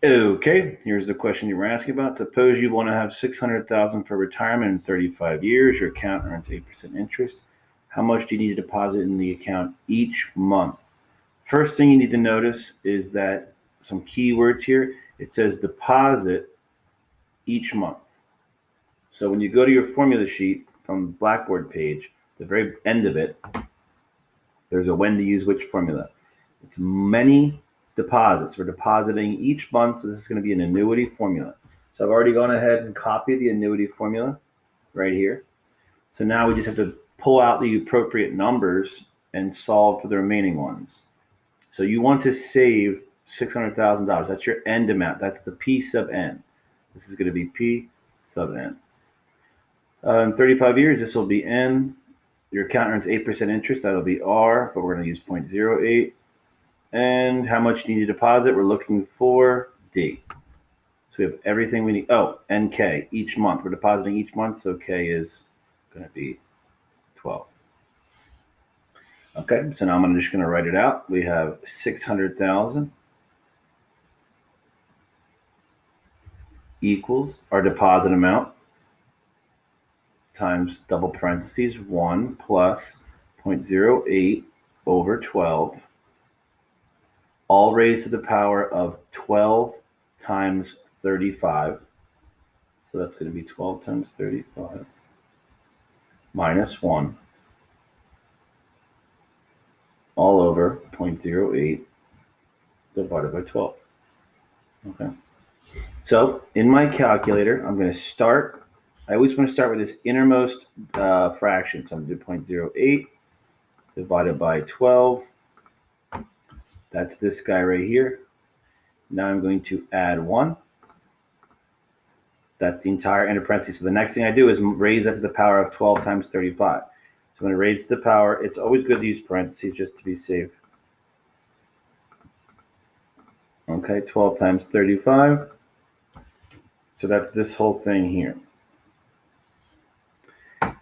Okay, here's the question you were asking about. Suppose you want to have $600,000 for retirement in 35 years. Your account earns 8% interest. How much do you need to deposit in the account each month? First thing you need to notice is that some key words here. It says deposit each month. So when you go to your formula sheet from the Blackboard page, the very end of it, there's a when to use which formula. It's many deposits. We're depositing each month, so this is going to be an annuity formula. So I've already gone ahead and copied the annuity formula right here. So now we just have to pull out the appropriate numbers and solve for the remaining ones. So you want to save $600,000. That's your end amount. That's the P sub n. This is going to be P sub n. In 35 years, this will be N. Your account earns 8% interest. That'll be R, but we're going to use 0.08. And how much do you need to deposit? We're looking for D. So we have everything we need. Oh, and K each month. We're depositing each month, so K is going to be 12. Okay, so now I'm just going to write it out. We have 600,000 equals our deposit amount times double parentheses 1 plus 0.08 over 12, all raised to the power of 12 times 35. So that's going to be 12 times 35 minus 1 all over 0.08 divided by 12. Okay. So in my calculator, I'm going to start. I always want to start with this innermost fraction. So I'm going to do 0.08 divided by 12. That's this guy right here. Now I'm going to add 1. That's the entire inner parentheses. So the next thing I do is raise that to the power of 12 times 35. So I'm going to raise to the power. It's always good to use parentheses just to be safe. Okay, 12 times 35. So that's this whole thing here.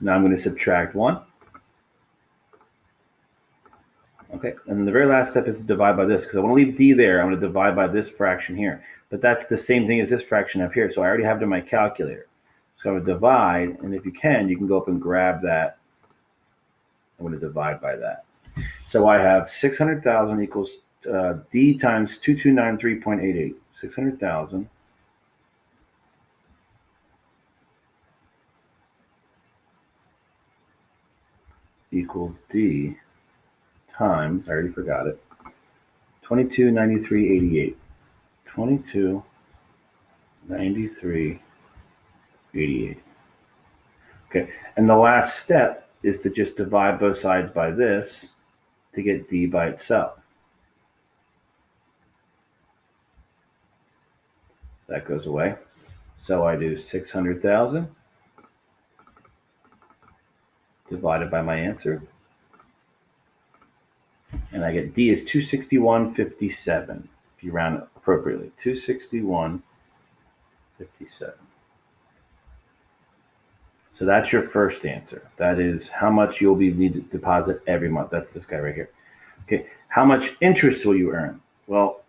Now I'm going to subtract 1. Okay, and the very last step is to divide by this, because I want to leave D there. I'm going to divide by this fraction here. But that's the same thing as this fraction up here, so I already have it in my calculator. So I'm going to divide, and if you can go up and grab that. I'm going to divide by that. So I have 600,000 equals D times 2293.88. 600,000 equals D times, I already forgot it, 2293.88. 2293.88. Okay, and the last step is to just divide both sides by this to get D by itself. That goes away. So I do 600,000 divided by my answer. And I get D is 261.57 if you round it appropriately. 261.57. So that's your first answer. That is how much you'll be needed to deposit every month. That's this guy right here. Okay, how much interest will you earn? Well,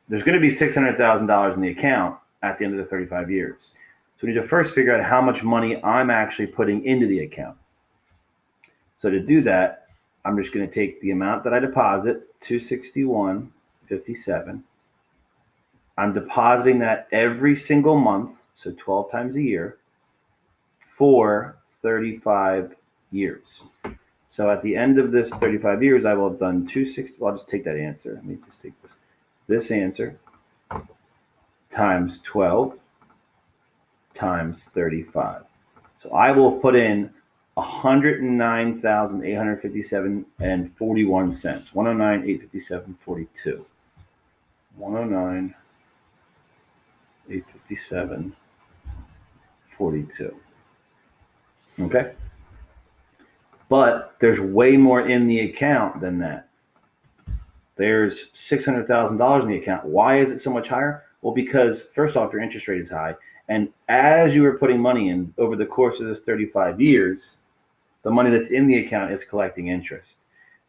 there's going to be $600,000 in the account at the end of the 35 years. So we need to first figure out how much money I'm actually putting into the account. So to do that, I'm just going to take the amount that I deposit, 261.57. I'm depositing that every single month, so 12 times a year, for 35 years. So at the end of this 35 years, I will have done 260. Well, I'll just take that answer. Let me just take this answer times 12 times 35. So I will put in 109,857 and 41 cents. 109,857.42. 109,857.42. Okay. But there's way more in the account than that. There's $600,000 in the account. Why is it so much higher? Well, because first off, your interest rate is high. And as you are putting money in over the course of this 35 years, the money that's in the account is collecting interest.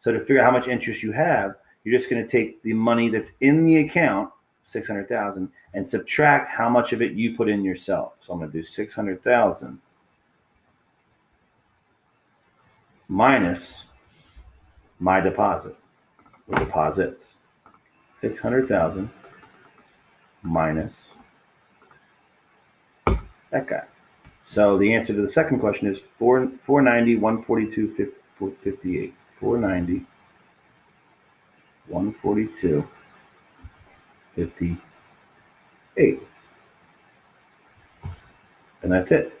So to figure out how much interest you have, you're just going to take the money that's in the account, 600,000 and subtract how much of it you put in yourself. So I'm going to do 600,000 minus my deposit or deposits. 600,000 minus that guy. So the answer to the second question is 490, 142, 58. 490, 142, 58. And that's it.